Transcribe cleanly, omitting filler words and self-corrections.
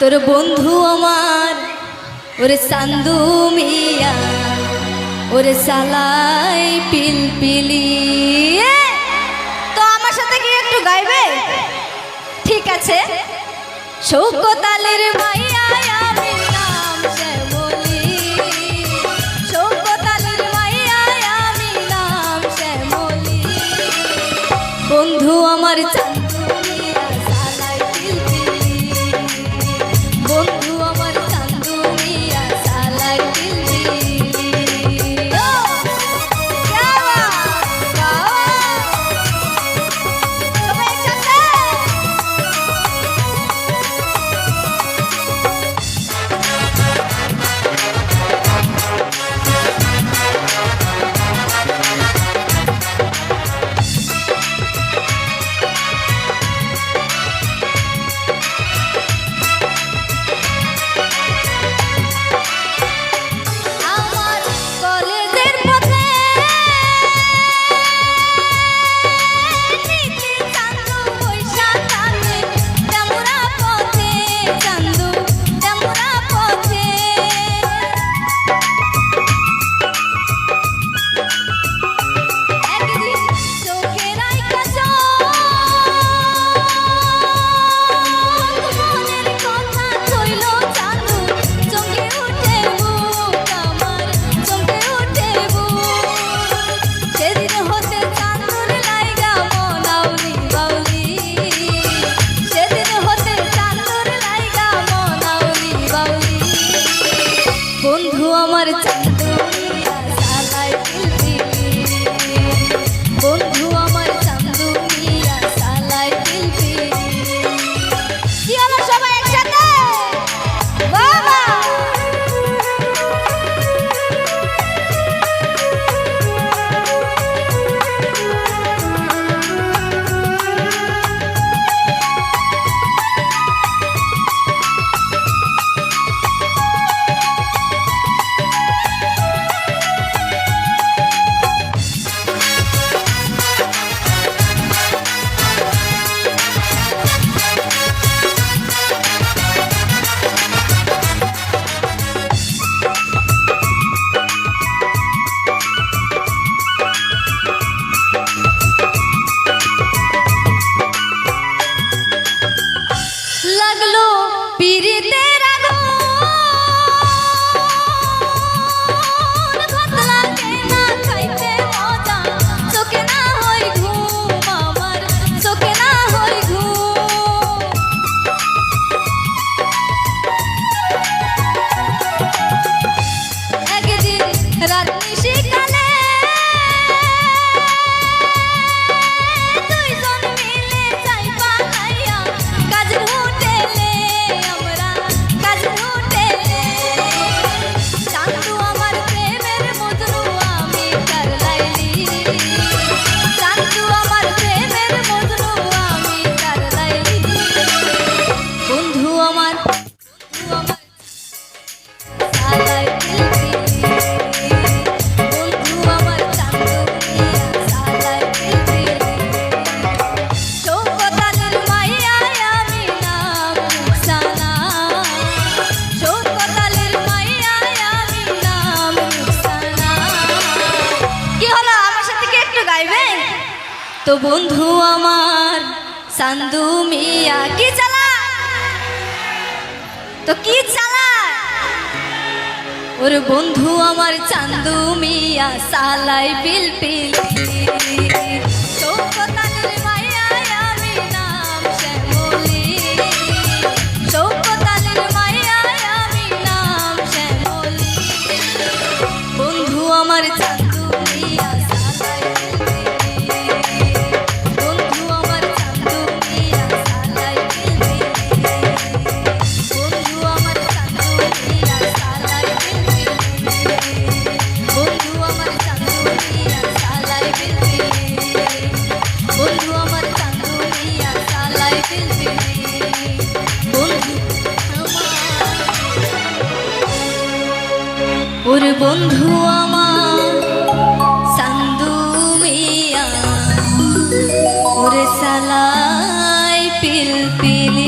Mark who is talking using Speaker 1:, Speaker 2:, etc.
Speaker 1: তোর বন্ধু আমার ওরে চান্দু মিয়া ওরে সালাই পিলপিলি। তো আমার সাথে কি একটু গাইবে? ঠিক আছে। শৌকত আলীর মাইয়া আমি নাম শ্যামলী, শৌকত আলীর মাইয়া আমি নাম শ্যামলী। বন্ধু আমার চান্দু মিয়া সালাই পিলপিলি, বন্ধু আমার চান্দু মিয়া সালাই পিলপিলি। বন্ধু আমার চান্দু মিয়া সালাই পিলপিলি, বন্ধু আমার চান্দু মিয়া সালাই পিলপিলি। কি হলো সবাই একসাথে? বাবা লাগলো পিরিতের আগুন, ভাত লাগে না খাইতে মজা, চোখে না হয় ঘুম, আমার চোখে না হয় ঘুম। একদিন রাত নিশিকালে দুইজন মিলে যাইবা খাইয়া কাজের হোটেলে, আমরা কাজের হোটেলে। চান্দু আমার প্রেমের মজনু আমি তার লাইলি, চান্দু আমার প্রেমের মজনু আমি তার লাইলি। বন্ধু আমার সালাই পিলপিলি, বন্ধু আমার চান্দু মিয়া সালাই পিলপিলি। শৌকত আলীর মাইয়া আমি নাম রুকসানা, শৌকত আলীর মাইয়া আমি নাম রুকসানা। কি হলো আমার সাথে কি একটু গাইবেন? তো বন্ধু আমার চান্দু মিয়া কি চালা, তো কি চালা ওর বন্ধু আমার চান্দু মিয়া সালাই পিলপিলি। শৌকত আলীর মাইয়া আমি নাম শ্যামলী, শৌকত আলীর মাইয়া আমি নাম শ্যামলী। বন্ধু আমার চান্দু মিয়া সালাই পিলপিলি, বন্ধু আমার চান্দু মিয়া সালাই পিলপিলি, বন্ধু আমার চান্দু মিয়া সালাই পিলপিলি, বন্ধু আমার চান্দু মিয়া সালাই পিলপিলি, বন্ধু আমার চান্দু মিয়া সালাই পিলপিলি। বন্ধু ওর বন্ধু আমার চান্দু মিয়া ওরে সালাই পিলপিলি।